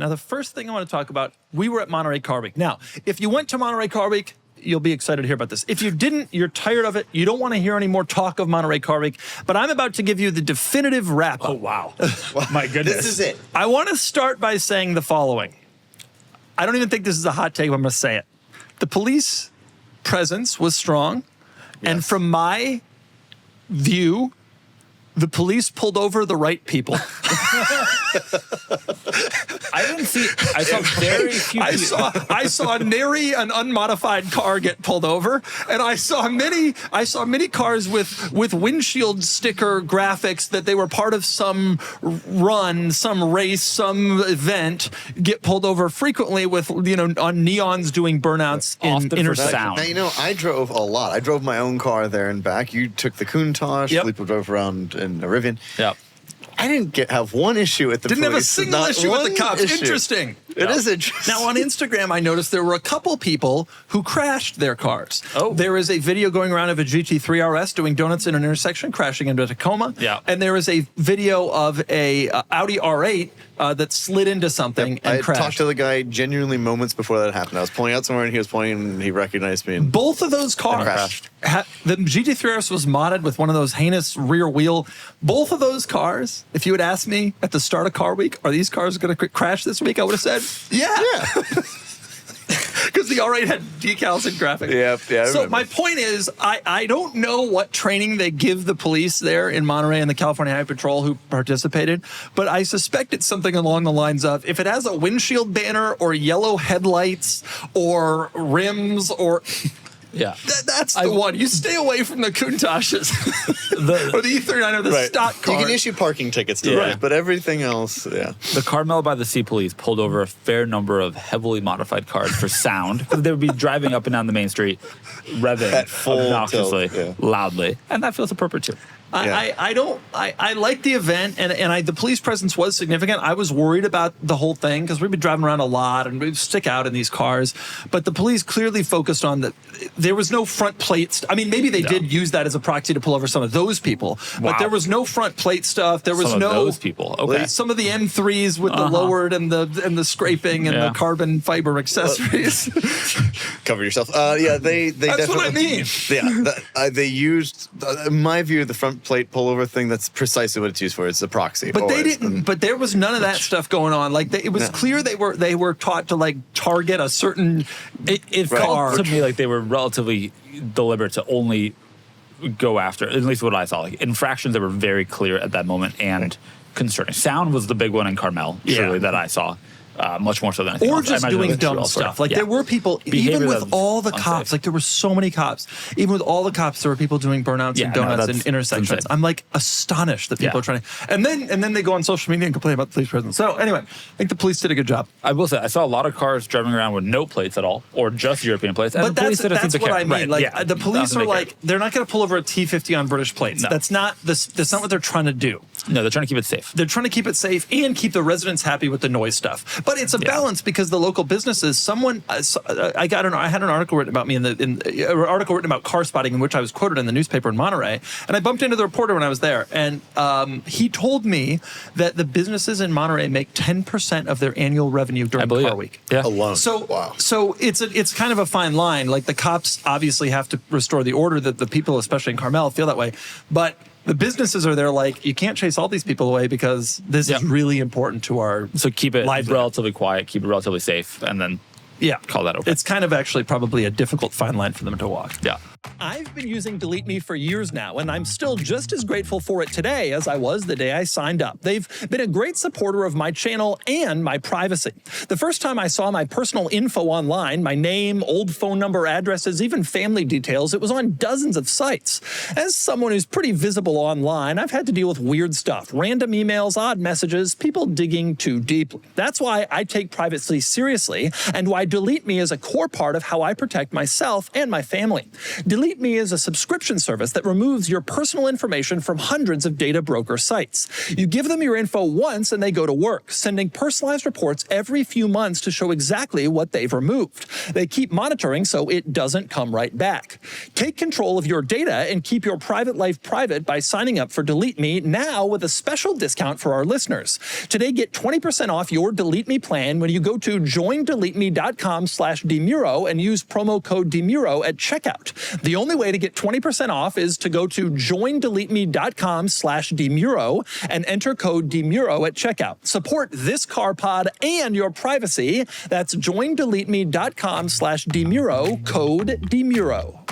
Now, the first thing I want to talk about, we were at Monterey Car Week. Now, if you went to Monterey Car Week, you'll be excited to hear about this. If you didn't, you're tired of it. You don't want to hear any more talk of Monterey Car Week. But I'm about to give you the definitive wrap-up. Oh, wow. My goodness. This is it. I want to start by saying the following. I don't even think this is a hot take, but I'm going to say it. The police presence was strong. Yes. And from my view, the police pulled over the right people. I didn't see. I saw very few. I saw nary an unmodified car get pulled over, and I saw many cars with windshield sticker graphics that they were part of some run, some race, some event get pulled over frequently with on neons doing burnouts in intersections. Now I drove a lot. I drove my own car there and back. You took the Countach. Yep. Felipe drove around in a Rivian. Yeah. I didn't have one issue with the Didn't police. have a single issue with the cops. Issue. Interesting. It is interesting. Now, on Instagram, I noticed there were a couple people who crashed their cars. Oh. There is a video going around of a GT3 RS doing donuts in an intersection, crashing into a Tacoma. Yeah. And there is a video of a Audi R8 that slid into something and I crashed. talked to the guy genuinely moments before that happened. I was pulling out somewhere and he was pointing and he recognized me. And both of those cars, crashed. The GT3 RS was modded with one of those heinous rear wheel. Both of those cars, if you had asked me at the start of Car Week, are these cars going to crash this week? I would have said, yeah. Because the R8 had decals and graphics. Yeah. So my point is, I don't know what training they give the police there in Monterey and the California Highway Patrol who participated, but I suspect it's something along the lines of, if it has a windshield banner or yellow headlights or rims or... Yeah. That's the one. You stay away from the Countachs or the E39 or the stock car. You can issue parking tickets to those, but everything else, yeah. The Carmel by the Sea police pulled over a fair number of heavily modified cars for sound. They would be driving up and down the main street, revving At full obnoxiously, tilt, loudly. And that feels appropriate too. I like the event, and the police presence was significant. I was worried about the whole thing because we've been driving around a lot and we stick out in these cars. But the police clearly focused on that. There was no front plates. I mean, maybe they did use that as a proxy to pull over some of those people, but there was no front plate stuff. There was some no of those people. Okay. Some of the M3s with the lowered and the scraping and the carbon fiber accessories. Cover yourself. They That's definitely, what I mean. Yeah, they used, in my view, the front plate pullover thing. That's precisely what it's used for. It's a proxy. But always. they didn't. But there was none of that stuff going on. Like it was clear they were taught to like target a certain It car. felt to me like they were relatively deliberate to only go after, at least what I saw, like infractions that were very clear at that moment and concerning. Sound was the big one in Carmel, surely, that I saw. Much more so than anything or else. just doing dumb stuff. Like there were people, even with all the cops, like there were so many cops, even with all the cops, there were people doing burnouts and donuts in intersections. Insane. I'm like astonished that people are trying to, and then they go on social media and complain about the police presence. So anyway, I think the police did a good job. I will say, I saw a lot of cars driving around with no plates at all, or just European plates. And But the police didn't seem that's to what care. I mean. Like the police are like, they're not going to pull over a T50 on British plates. No. That's not what they're trying to do. No, they're trying to keep it safe. They're trying to keep it safe and keep the residents happy with the noise stuff. But it's a balance because the local businesses. I had an article written about me an article written about car spotting in which I was quoted in the newspaper in Monterey, and I bumped into the reporter when I was there, and he told me that the businesses in Monterey make 10% of their annual revenue during Car Week. Yeah. Alone. So it's kind of a fine line. Like the cops obviously have to restore the order that the people, especially in Carmel, feel that way, but the businesses are there like, you can't chase all these people away because this is really important to our So keep it livelihood. relatively quiet, keep it relatively safe, and then call that over. It's kind of actually probably a difficult fine line for them to walk. Yeah. I've been using Delete Me for years now, and I'm still just as grateful for it today as I was the day I signed up. They've been a great supporter of my channel and my privacy. The first time I saw my personal info online, my name, old phone number, addresses, even family details, it was on dozens of sites. As someone who's pretty visible online, I've had to deal with weird stuff, random emails, odd messages, people digging too deeply. That's why I take privacy seriously and why Delete Me is a core part of how I protect myself and my family. Delete Me is a subscription service that removes your personal information from hundreds of data broker sites. You give them your info once and they go to work, sending personalized reports every few months to show exactly what they've removed. They keep monitoring so it doesn't come right back. Take control of your data and keep your private life private by signing up for Delete Me now with a special discount for our listeners. Today, get 20% off your Delete Me plan when you go to joindeleteme.com/DeMuro and use promo code DeMuro at checkout. The only way to get 20% off is to go to joindeleteme.com/DeMuro and enter code DeMuro at checkout. Support this car pod and your privacy. That's joindeleteme.com/DeMuro, code DeMuro.